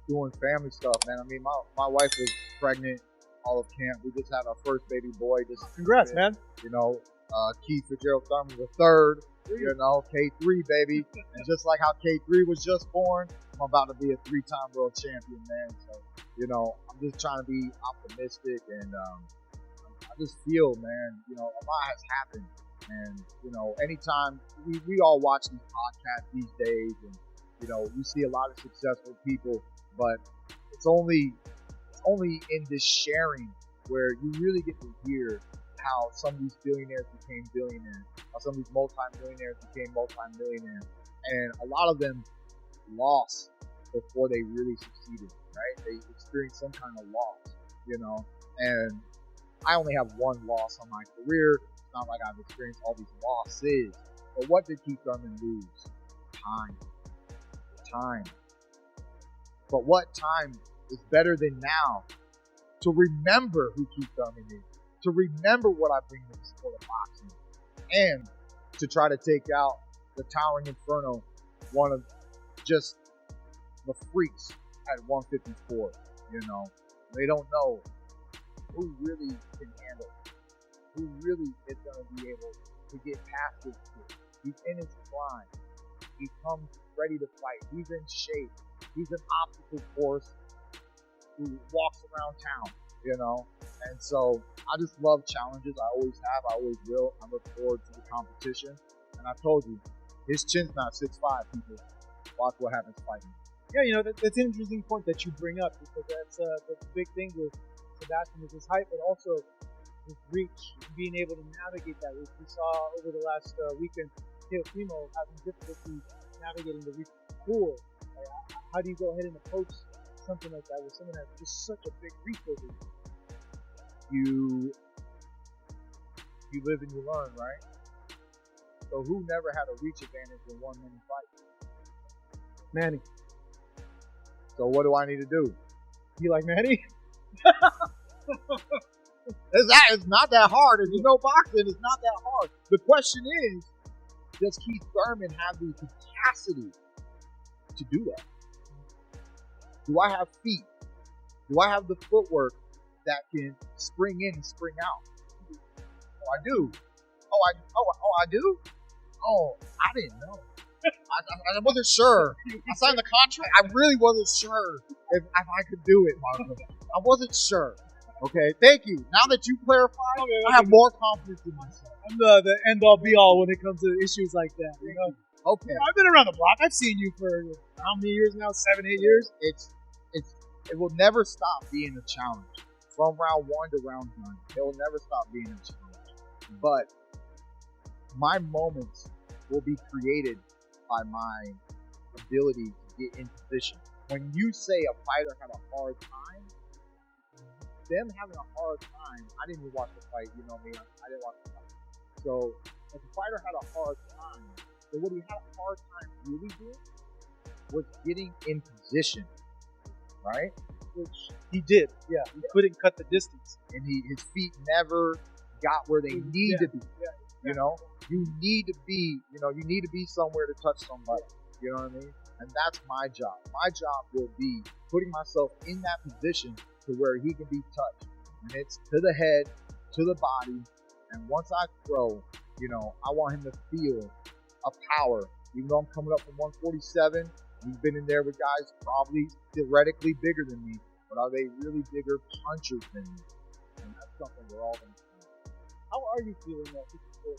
doing family stuff, man. I mean, my wife was pregnant all of camp. We just had our first baby boy. Just Congrats, man. You know, Keith Fitzgerald Thurman the third. You know, K3 baby, and just like how K3 was just born, I'm about to be a 3-time world champion, man. So, you know, I'm just trying to be optimistic, and I just feel, man, you know, a lot has happened, and you know, anytime we all watch these podcasts these days, and you know, you see a lot of successful people, but it's only in this sharing where you really get to hear how some of these billionaires became billionaires, how some of these multi-millionaires became multi-millionaires, and a lot of them lost before they really succeeded, right? They experienced some kind of loss, you know, and I only have one loss on my career. It's not like I've experienced all these losses, but what did Keith Thurman lose? Time. But what time is better than now to remember who Keith Thurman is, to remember what I bring to the sport of boxing, and to try to take out the towering inferno, one of just the freaks at 154. You know, they don't know who really can handle it, who really is going to be able to get past this kid. He's in his prime. He comes ready to fight. He's in shape. He's an obstacle course who walks around town, you know. And so I just love challenges. I always have. I always will. I look forward to the competition. And I told you, his chin's not 6'5", people. Watch what happens fighting. Yeah, you know, that's an interesting point that you bring up, because that's the big thing with Sebastian is his height, but also his reach, being able to navigate that reach. We saw over the last weekend Teofimo having difficulty navigating the reach of the pool. Like, how do you go ahead and approach something like that with someone that has just such a big reach over you? You live and you learn, right? So who never had a reach advantage in one mini fight? Manny. So what do I need to do? You like Manny? It's not that hard. If you know boxing, it's not that hard. The question is, does Keith Thurman have the capacity to do that? Do I have feet? Do I have the footwork that can spring in and spring out? Oh, I do. I do? Oh, I didn't know. I wasn't sure. I signed the contract. I really wasn't sure if I could do it, Marco. I wasn't sure. Okay, thank you. Now that you clarified, I have more confidence in myself. I'm the end-all be-all when it comes to issues like that. You know? Okay. I've been around the block. I've seen you for how many years now? 7, 8 years? It will never stop being a challenge. From round 1 to round 9, it will never stop being a challenge. But my moments will be created by my ability to get in position. When you say a fighter had a hard time, them having a hard time, I didn't even watch the fight, you know me, I didn't watch the fight. So, if the fighter had a hard time, then what he had a hard time really doing was getting in position, right? Which he did, yeah. He couldn't cut the distance. And his feet never got where they need to be. Yeah. You know, you need to be somewhere to touch somebody. You know what I mean? And that's my job. My job will be putting myself in that position to where he can be touched. And it's to the head, to the body. And once I throw, you know, I want him to feel a power. Even though I'm coming up from 147, he's been in there with guys probably theoretically bigger than me. But are they really bigger punchers than me? And that's something we're all going to see. How are you feeling at 54,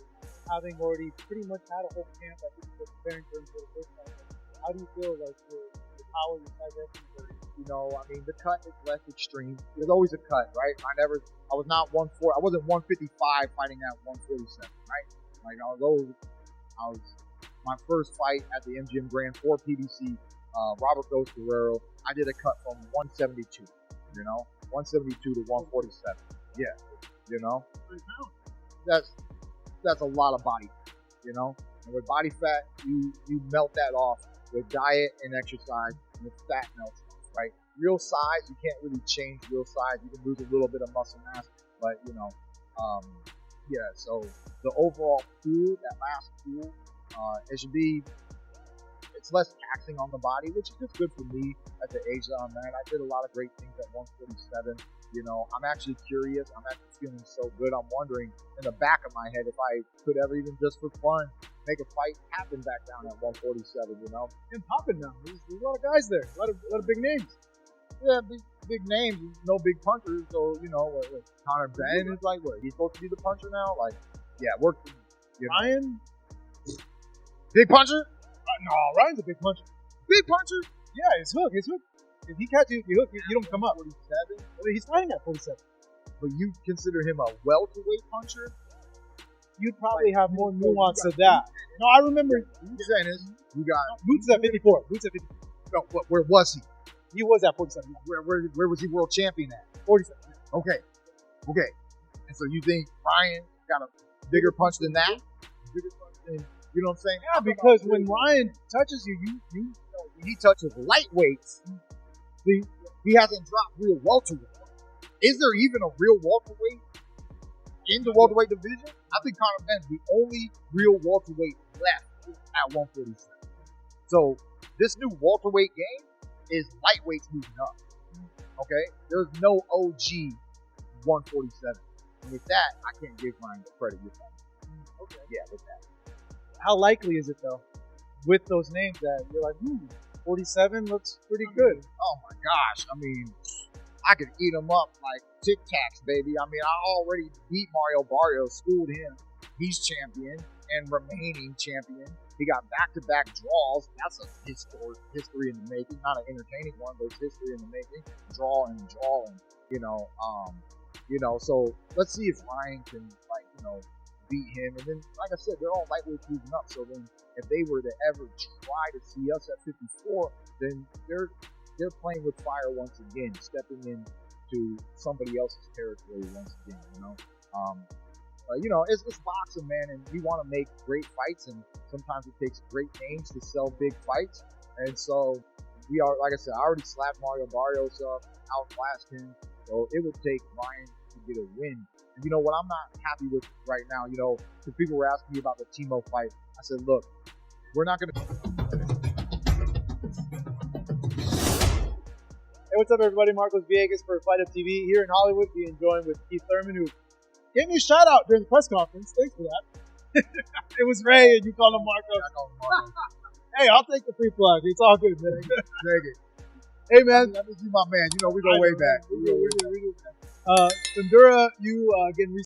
having already pretty much had a whole camp that you were preparing for the first time? How do you feel like your power, your size, everything? You know, I mean, the cut is less extreme. There's always a cut, right? I wasn't 155 fighting at 147, right? Like, my first fight at the MGM Grand for PBC, Robert Dos Guerrero, I did a cut from 172, you know, 172 to 147. Yeah, you know, that's a lot of body fat, you know. And with body fat, you melt that off with diet and exercise, and the fat melts off, right? Real size, you can't really change real size. You can lose a little bit of muscle mass, but you know, yeah. So the overall pool, that last pool, it's It's less taxing on the body, which is just good for me at the age that I'm at. I did a lot of great things at 147. You know, I'm actually curious. I'm actually feeling so good. I'm wondering in the back of my head if I could ever, even just for fun, make a fight happen back down at 147. You know, And popping now. There's a lot of guys there. A lot of big names. yeah, big names, no big punchers. So you know, what Conor Ben is like, what, he's supposed to be the puncher now? Like, yeah, Ryan? big puncher, No, Ryan's a big puncher. big puncher. Yeah, his hook. If he catches you hook, you don't come up. 47. He's fighting at 47. But you consider him a welterweight puncher? You'd probably have more nuance to that. No, I remember. What you're saying is, you got Boots at 54. Boots at 54. no, where was he? He was at 47. Where was he world champion at? 47. Okay. And so you think Ryan got a bigger punch than that? Bigger punch than, you know what I'm saying? Yeah, because when Ryan touches you, you when he touches lightweights, he hasn't dropped real welterweight. Is there even a real welterweight in the welterweight division? I think Conor Ben's the only real welterweight left at 147. So this new welterweight game is lightweights moving up. Okay? There's no OG 147. And with that, I can't give Ryan the credit with that. Okay. Yeah, with that. How likely is it though, with those names that you're like, 47 looks pretty good. Oh my gosh. I mean, I could eat him up like Tic Tacs, baby. I mean, I already beat Mario Barrios, schooled him. He's champion and remaining champion. He got back-to-back draws. That's a history in the making. Not an entertaining one, but it's history in the making. Draw and so let's see if Ryan can, beat him. And then, like I said, they're all lightweights moving up. So then if they were to ever try to see us at 54, then they're playing with fire once again, stepping into somebody else's territory once again, it's boxing, man, and we want to make great fights, and sometimes it takes great names to sell big fights. And so we are, like I said, I already slapped Mario Barrios up, outclassed him. So it would take Ryan to get a win. And you know what I'm not happy with right now, because people were asking me about the Timo fight. I said, look, we're not going to... Hey, what's up, everybody? Marcos Villegas for Fight Up TV here in Hollywood. Be enjoying with Keith Thurman, who gave me a shout out during the press conference. Thanks for that. It was Ray, and you called him Marcos. Hey, I'll take the free plug. It's all good, man. Take it. Hey, man. Let me see my man. We go way back. We do, man. Fundura, you getting